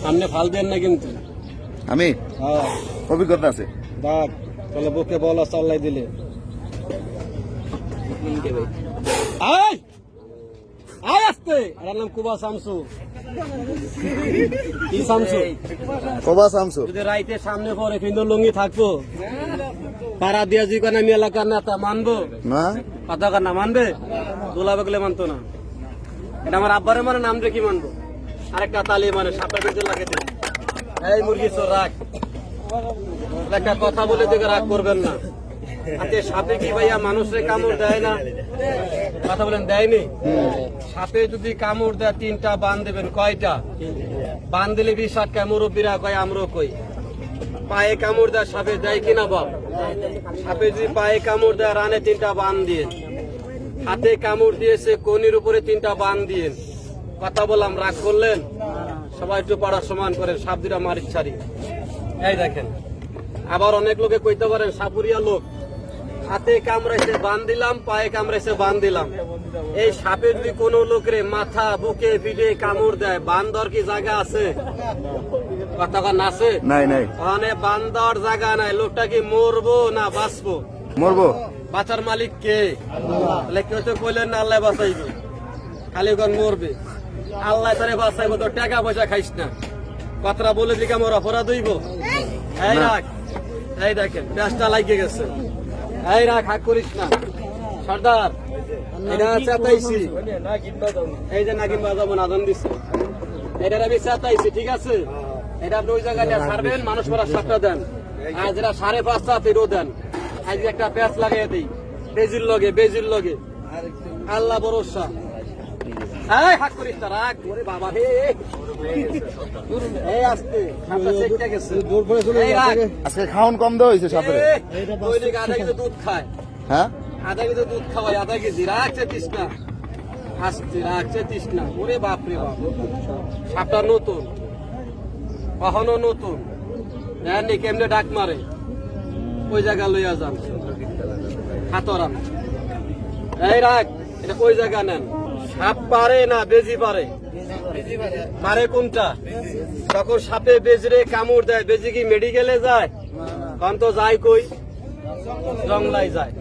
আপনি ফাল দেন না কিন্তু আমি অভিজ্ঞতা আছে দেখ তাহলে বুকে বল চাল্লাই দিলে আয় আয় আসতে এর নাম কুবা শামসু কি শামসু কবা শামসু যদি রাইতে সামনে পরে কিন্তু লুঙ্গি থাকবো পাড়া দিয়া জি কারণে আমি এলাকার নেতা মানবো না কথা কার না মানবে দোলা বেগলে মানতো না এটা আমার আব্বারে মানে নাম রেখে মানবো আরেকটা তালি মানে সাপের পেছনে লাগাতে এই মুরগি চোর রাখ একটা কথা বলে দেখে রাগ করবেন না আচ্ছা সাপে কি ভাইয়া মানুষের কামড় দেয় না কথা বলেন দেয়নি সাপে যদি কামড় দেয় 3টা বান দেবেন কয়টা বান দিলে 20-60 মুরব্বীরা কয় আমরাও কই পায়ে কামড় দেয় সাপে দেয় কিনা বাপ সাপে যদি পায়ে কামড় দেয় রানে 3টা বান দিয়ে হাতে কামড় দিয়েছে কোনির উপরে 3টা বান দিয়ে কথা বললাম রাগ করলেন সবাই একটু পাড়া সমান করেন সাপ দুটা মারির ছাড়ি এই দেখেন আবার অনেক লোকে কইতে পারেন সাপুরিয়া লোক হাতে কামড়াইছে বান দিলাম পায়ে কামড়াইছে বান দিলাম এই সাপে যদি কোনো লোকের মাথা বুকে পিঠে কামড় দেয় বান দেওয়ার কি জায়গা আছে কথা না আছে নাই নাই ওখানে বান দেওয়ার জায়গা নাই লোকটা কি মরবো না বাঁচবো মরবো বাঁচার মালিক কে তাহলে কেউ তো কইলেন না আল্লাহ বাঁচাইবে খালি কোন মরবে আল্লাহ তারে বাঁচাইবো তো টাকা পয়সা খাইস না কথাটা বলে দিকে আমার অপরাধ হইব এই রাখ এই দেখেন পেঁচটা লাগিয়ে গেছে এই রাখ হাক করিস না সর্দার এটা চাতাইছি এই যে নাগিন বাজাবো নাদন দিচ্ছে এটা আমি চাতাইছি ঠিক আছে এটা আপনি ওই জায়গাটা ছাড়বেন মানুষ পড়ার সাপটা দেন আর যেটা 5.5 এরও দেন আজকে একটা পেঁচ লাগাই দিই বেজির লগে আল্লাহ ভরসা এই হাক করিস না রাখ ওরে বাবা হে এই আস্তে সাপটা চেকটা গেছে এই রাখ আজকে খাওন কম দেওয়া হয়েছে সাপের দৈনিক আধা কেজি দুধ খায় হ্যাঁ আধা কেজি দুধ খাওয়াই আধা কেজি রাখছে তৃষ্ণা আসতে রাখছে তৃষ্ণা ওরে বাপরে বাপ সাপটা নতুন কখনো নতুন জানি কেমনে ডাক মারে ওই জায়গা লইয়া যান হাতরান এই রাখ এটা ওই জায়গা নেন সাপ পারে না বেজি পারে পারে কোনটা তখন সাপে বেজরে কামড় দেয় বেজি কি মেডিকেলে যায় কারণ তো যায় কই জংলাই যায়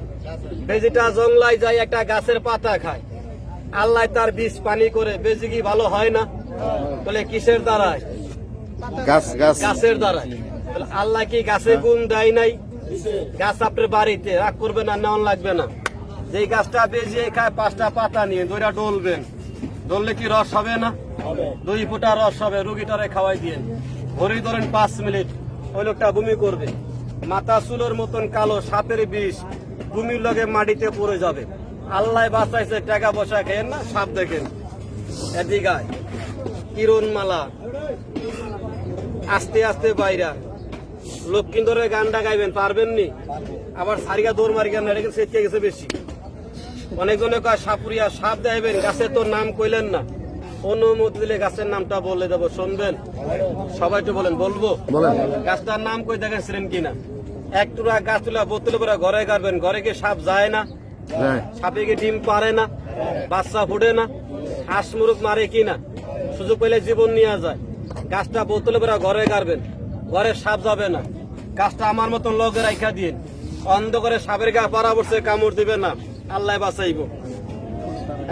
বেজিটা জংলাই যায় একটা গাছের পাতা খায় আল্লাহ তার বীজ পানি করে বেজি কি ভালো হয় না বলে কিসের দ্বারায় গাছের দ্বারায় আল্লাহ কি গাছে গুণ দেয় নাই গাছ আপনার বাড়িতে রাগ করবে না নেওয়ান লাগবে না যেই গাছটা বেজিয়ে খায় 5টা পাতা নিয়ে দইটা ডলবেন ডললে কি রস হবে না 2 ফোঁটা রস হবে রুগীটারে খাওয়াই দিয়ে ভরি ধরেন 5 মিনিট ওই লোকটা বমি করবে মাথা চুলোর মতন কালো সাপের বিষ বমির লগে মাটিতে পড়ে যাবে আল্লাহ বাঁচাইছে টাকা পয়সা খেয়েন না সাপ দেখেন এদিকায় কিরণ মালা আস্তে আস্তে বাইরা লক্ষ্মীন্দরের গানটা গাইবেন পারবেন নি আবার সারিকা দৌড় মারি গান এটা সেটকে গেছে বেশি অনেকজনে কয় সাপুরিয়া সাপ দেবেন গাছের তোর নাম কইলেন না অনুমতি দিলে গাছের নামটা বলে দেবো শুনবেন সবাই তো বলেন বলবো গাছটার নাম কই দেখেন ছিলেন কিনা এক টুরা গাছ তুলা বোতলে করে ঘরে গাড়বেন ঘরে গিয়ে সাপ যায় না সাপে গিয়ে ডিম পারে না বাচ্চা ফুটে না হাঁস মুরগ মারে কিনা সুযোগ পেলে জীবন নিয়ে যায় গাছটা বোতলে করে ঘরে গাড়বেন ঘরে সাপ যাবে না গাছটা আমার মতন লগে রাখা দিন অন্ধ করে সাপের গা পাড়া পড়ছে কামড় দিবে না আল্লাহ বাঁচাইব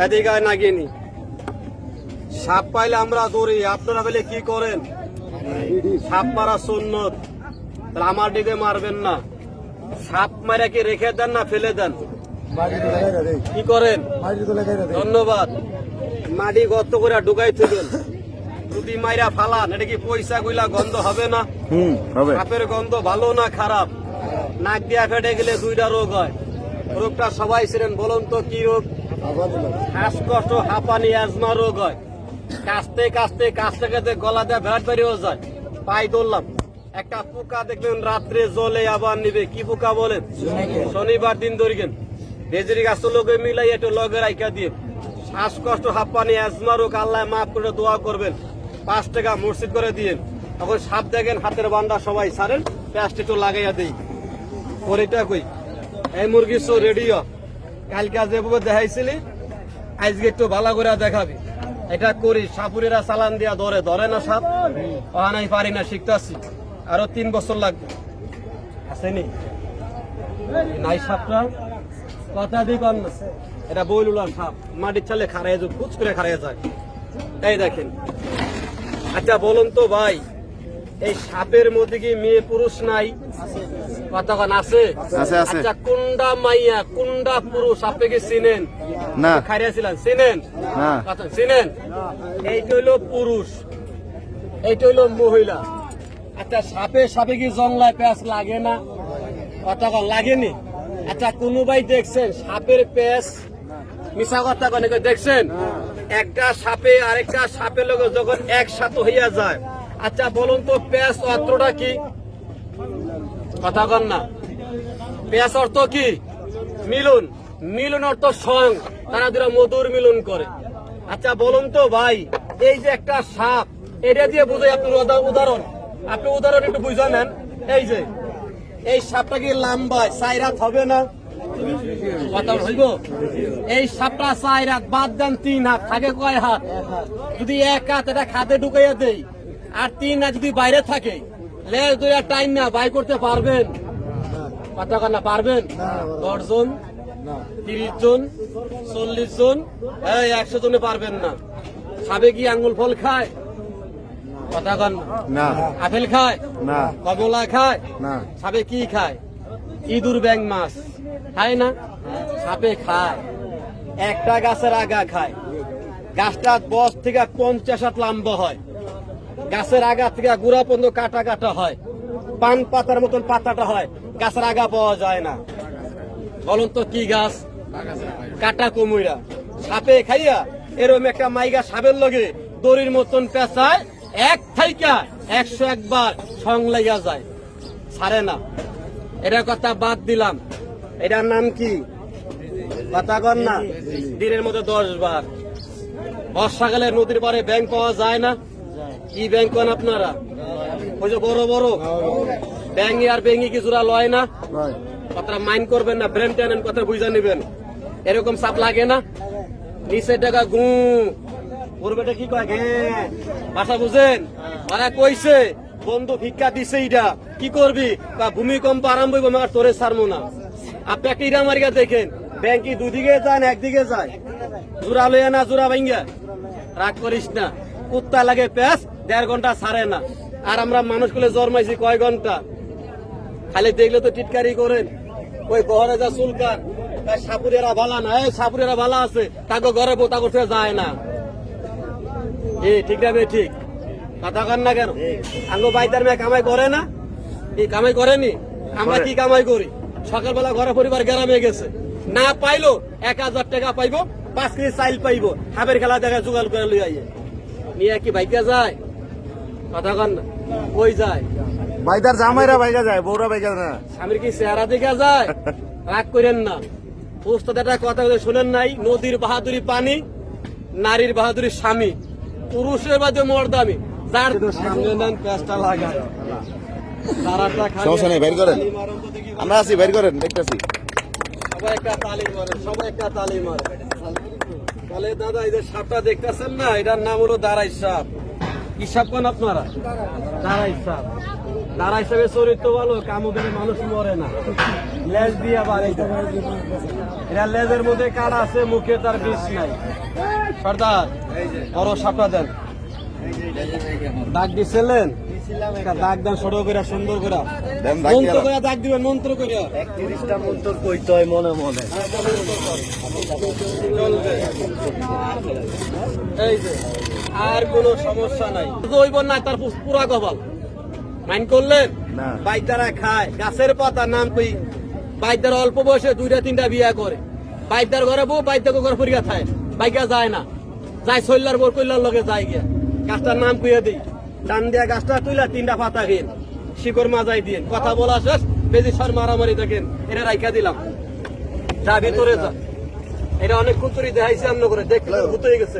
এদিকে নাগিনি সাপ পাইলে আমরা দৌড়ি আপনারা বলে কি করেন সাপ মারা সুন্নত তাহলে আমার দিকে মারবেন না সাপ মারা কি রেখে দেন না ফেলে দেন কি করেন ধন্যবাদ মাটি গর্ত করে ঢুকাই থাকবেন যদি মাইরা ফালান এটা কি পয়সা গুলা গন্ধ হবে না সাপের গন্ধ ভালো না খারাপ নাক দিয়া ফেটে গেলে 2টা রোগ হয় রোগটা সবাই ছিলেন বলুন তো কি রোগ শ্বাসকষ্ট হাঁপানি অ্যাজমা রোগ হয় কাশতে কাশতে কাশতে কাশতে গলা দিয়ে ভেট বেরিয়েও যায় পাই ধরলাম একটা পোকা দেখবেন রাত্রে জলে আবার নিবে কি পোকা বলেন শনিবার দিন ধরিবেন বেজরি গাছ লোকে মিলাই একটু লগে রাইখা দিয়ে শ্বাসকষ্ট হাঁপানি অ্যাজমা রোগ আল্লাহ মাফ করে দোয়া করবেন 5 টাকা মসজিদ করে দিয়ে এখন সাপ দেখেন হাতের বান্ডা সবাই ছাড়েন প্যাস্ট একটু লাগাইয়া দেই পরেটা কই এই মুরগি সো রেডিও কালকে যেভাবে দেখাইছিলি আজকে একটু ভালো করে দেখাবি এটা করি, সাপুরেরা চালান দিয়া ধরে না সাপ, ওখানে পারি না, শিখতেছি, আরো 3 বছর লাগবে। আসেনি নাই সাপটা, কথা দিই কর না, এটা বইলুলার সাপ, মাটির চালে খারাই যায়, কুচ করে খারাই যায়। এই দেখেন। আচ্ছা বলুন তো ভাই, এই সাপের মধ্যে কি মেয়ে পুরুষ নাই? কতক্ষণ আছে? আছে। আচ্ছা কোনটা মাইয়া কোনটা পুরুষ আপনি কি চিনেন? না। খাইয়াছিলেন, চিনেন? না। চিনেন? এইটা হইলো পুরুষ, এইটা হইলো মহিলা। আচ্ছা সাপে কি জংলায় প্যাঁচ লাগে না? কতক্ষণ লাগেনি? আচ্ছা কোন ভাই দেখছেন সাপের প্যাঁচ? মিশা কথা কনে দেখছেন? একটা সাপে আরেকটা সাপের লোক যখন একসাথে হইয়া যায়, আচ্ছা বলুন তো প্যাঁচ অর্থটা কি? কথা কন না। প্যাঁচ অর্থ কি? মিলন। মিলন অর্থ সং, তারা দুরা মধুর মিলন করে। আচ্ছা বলুন তো ভাই, এই যে একটা সাপ, এটা দিয়ে বুঝাই আপনার উদাহরণ, আপনি উদাহরণ একটু বুঝা নেন। এই যে এই সাপটা কি লম্বায় 4 হাত হবে না? কথা হইব? এই সাপটা 4 হাত, বাদ দেন 3 হাত, থাকে কয় হাত? যদি 1 হাত এটা খাতে ঢুকাইয়া দেই, আর 3 হাত যদি বাইরে থাকে, লেজ দুইটা টাইম না বাই করতে পারবেন? কথা না পারবেন? 10 জন, 30 জন, 40 জন, 100 জনে পারবেন না। সাপে কি আঙ্গুল ফল খায়? কথা কন না। আপেল খায় না। কমলা খায় না। সাপে কি খায়? ইঁদুর ব্যাং মাছ খায় না? সাপে খায় একটা গাছের আগা খায়। গাছটা 10 থেকে 50 হাত লম্বা হয়, গাছের আগা থেকে গুড়া পর্যন্ত কাটা কাটা হয়, পান পাতার মতন পাতাটা হয়, গাছের আগা পাওয়া যায় না। বলুন তো কি গাছ? কাটা কুমিরা। সাপে খাইয়া এরকম একটা মাইগা সাপের লগে দড়ির মতন পেঁচায়, এক থাইকা 101 বার সং লাগা যায়, ছাড়ে না। এটার কথা বাদ দিলাম, এটার নাম কি? কথা কন না। দিনের মধ্যে 10 বার। বর্ষাকালে নদীর পাড়ে ব্যাঙ পাওয়া যায় না? কি ব্যাঙ কোন আপনারা? ওই যে বড় বড় ব্যাঙি আর বেঙ্গি কি জোড়া লয় না? কথাটা মাইন্ড করবেন না, ব্রেন টেনেন, কথা বুঝা নিবেন। এরকম সাপ লাগে না? নিচে টাকা গু, পূর্বেটা কি কয় ঘে, ভাষা বুঝেন? ওরা কইছে বন্ধু ভিক্ষা দিছে, ইটা কি করবি? ভূমিকম্প আরম্ভ হইব, আমার তোরে ছাড়বো না। আপনি একটা ইরা মারিয়া দেখেন, ব্যাংক কি দুদিকে যায় না একদিকে যায়? জোড়া লইয়া না জোড়া ভাঙ্গা? রাগ করিস না, কুত্তা লাগে প্যাঁচ 1.5 ঘন্টা ছাড়ে না। আর আমরা মানুষগুলো জন্মাইছি কয় ঘন্টা? খালি দেখলে তো টিটকারি করেন। ওই ঘরে যা চুলকান, সাপুরেরা ভালা না, এই সাপুরেরা ভালা আছে, তাকে ঘরে বোতা করতে যায় না। ঠিক না? ঠিক কথা কন না কেন? আঙ্গো বাইদার মেয়ে কামাই করে না? এই কামাই করেনি? আমরা কি কামাই করি? সকালবেলা ঘরে পরিবার গ্রামে গেছে, না পাইলো 1000 টাকা পাইবো, 5 কেজি চাইল পাইবো, হাবের খেলা দেখা জোগাড় করে লই আইয়ে নিয়ে কি বাইকা যায়? কথা কন না। কই যায়? ভাইদার জামাইরা ভাইগা যায়, বউরা ভাইগা না। স্বামীর কি চেহারা দেখা যায়? রাগ করেন না। উস্তাদ একটা কথা শুনেন নাই? নদীর বাহাদুরি পানি, নারীর বাহাদুরি স্বামী, পুরুষের বাদে মর্দামি। যার সামনে নেন পেঁচটা লাগায়, সমস্যা নেই, বের করেন, আমরা আছি, বের করেন, দেখতেছি। সবাই একটা তালি মারে, সবাই একটা তালি মারে। তাহলে দাদা এই যে সাপটা দেখতেছেন না, এটার নাম হলো দাঁড়াই সাপ। কি সাপ কোন আপনারা? দাঁড়াই সাপ। দাঁড়াই সাপের চরিত্র ভালো, কামড় দিলে মানুষ মরে না, লেজ দিয়ে বাড়ি দেয়। এরা লেজের মধ্যে কাটা আছে, মুখে তার বিষ নাই। সর্দার বড় সাপটা দেন, দাগ দিছিলেন, দাগ দেন সরো করে, সুন্দর করে মন্ত্র করে দাগ দিবেন, মন্ত্র করে 31টা মন্ত্র কইতে হয় মনে মনে। চলবে। এই যে আর কোনো সমস্যা নাই, জৈব না, তার পুরা কপাল মাইন করলেন। বাইদারা খায় গাছের পাতা, নাম কই? বাইদার অল্প বয়সে 2টা-3টা বিয়া করে, বাইদার ঘরে বউ, বাইদার ঘরে পরিয়া খায়, বাইকা যায় না, যায় শৈলার বোর কইলার লগে যায় গিয়া। গাছটার নাম কইয়া দিই, টান দিয়া গাছটা তুইলা 3টা পাতা খেন, শিকড় মাজাই দিন, কথা বলা শেষ, বেজি সার মারামারি দেখেন, এটা রাইখা দিলাম, যা ভিতরে যা। এটা অনেক কুতুরি দেখাইছে অন্য করে, দেখতে ভূত হয়ে গেছে।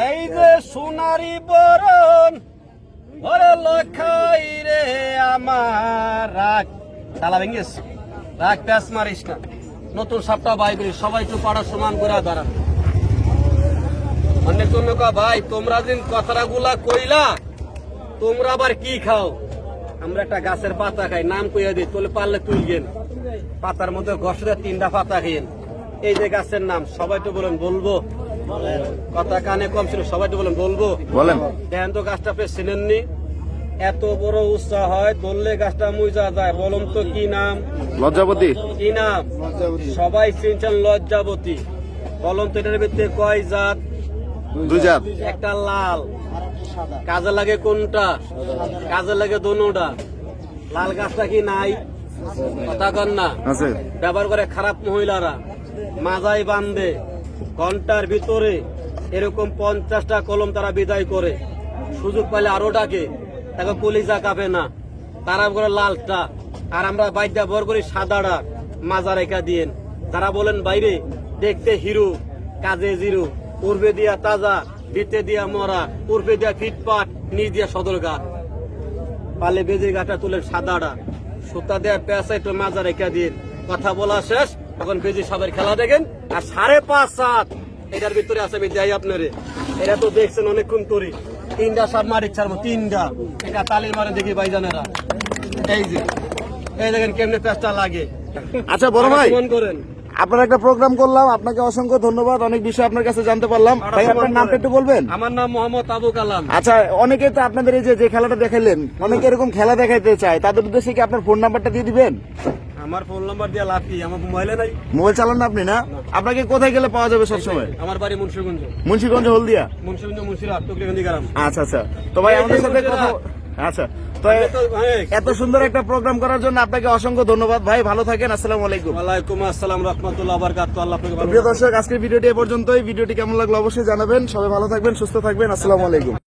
এই যে সোনারি বরণ ওরে লখাই রে আমার, রাগ তালা ভেঙ্গেছ, রাগ প্যাস মারিস না, নতুন সাপটা বাই করি সবাই একটু পাড়া সমান করে দাঁড়ান। অনেক জন্য ভাই তোমরা দিন কথাগুলা কইলা তোমরা আবার কি খাও? আমরা একটা গাছের পাতা খাই, নাম কইয়া দিই, তোলে পারলে তুলগেন। পাতার মধ্যে ঘষে 3টা পাতা খেয়েন। এই যে গাছের নাম সবাই তো বলেন, বলবো? কথা কানে কম ছিল, সবাই তো বলেন বলবো? বলেন। দেখেন তো গাছটা পেয়ে চিনেননি, এত বড় উৎসাহ হয়, ধরলে গাছটা মুইজা যায়। বলুন তো কি নাম? লজ্জাবতী। কি নাম? সবাই চিনছেন লজ্জাবতী। বলুন তো এটার ভিতরে কয় জাত? 2 জাত। একটা লাল, কাজে লাগে কোনটা? কাজে লাগে দোনোটা। লাল গাছটা কি নাই? কথা কন না। আছে। ব্যবহার করে খারাপ মহিলারা, মাজায় বান্ধে, ঘন্টার ভিতরে এরকম 50টা কলম তারা বিদায় করে। সুযোগ পাইলে আরো ডাকে, তাকে কলিজা কাঁপে না। তারা করে লালটা, আর আমরা বাইকটা বর করি সাদাটা, মাজা রেখা দিয়েন। তারা বলেন বাইরে দেখতে হিরো, কাজে জিরো, উর্বে দিয়া তাজা, ভিতে দিয়া মরা, উর্বে দিয়া ফিটপাট, নিচ দিয়া সদরঘাট। পালে বেজির গাটা তুলেন সাদাটা, সুতা দেয়া পেঁচা একটু মাজা রেখা দিন। কথা বলা শেষ, এখন বেজি সাবের খেলা দেখেন। আর 5.5 7 এটার ভিতরে আছে, আমি যাই আপনারে। এটা তো দেখছেন অনেকক্ষণ তরি, 3টা সাপ মারি ছাড়বো, 3টা। এটা তালির মারে দেখি ভাইজানেরা, এই যে এই দেখেন কেমনে পেঁচটা লাগে। আচ্ছা বড় ভাই, ফোন করেন। আপনার একটা প্রোগ্রাম করলাম, আপনাকে অসংখ্য ধন্যবাদ। অনেক বিষয় আপনার কাছে জানতে পারলাম। ভাই আপনার নামটা একটু বলবেন? আমার নাম মোহাম্মদ আবু কালাম। আচ্ছা, অনেকে তো আপনাদের এই যে খেলাটা দেখাইলেন, অনেকে এরকম খেলা দেখাইতে চায়, তাদের উদ্দেশ্যে কি আপনার ফোন নাম্বারটা দিয়ে দিবেন? আমার ফোন নাম্বার দিয়ে লাভ কি? আমার মোবাইলে নাই। মোবাইল চালান না আপনি? না, আপনাকে কোথায় গেলে পাওয়া যাবে সবসময়? আমার বাড়ি মুন্সিগঞ্জ। মুন্সিগঞ্জ হলদিয়া। মুন্সিগঞ্জ মুন্সিরহাট টুকরিগঞ্জ গ্রাম। আচ্ছা আচ্ছা, তো ভাই আমাদের সাথে কথা, আচ্ছা তো এত সুন্দর একটা প্রোগ্রাম করার জন্য আপনাকে অসংখ্য ধন্যবাদ ভাই। ভালো থাকেন। আসসালামু আলাইকুম। ওয়ালাইকুম আসসালাম রাহমাতুল্লাহ বারাকাতুহু। আল্লাহ আপনাকে ভালো প্রিয় দর্শক, আজকের ভিডিওটি এ পর্যন্তই। ভিডিওটি কেমন লাগলো অবশ্যই জানাবেন। সবাই ভালো থাকবেন, সুস্থ থাকবেন। আসসালামু আলাইকুম।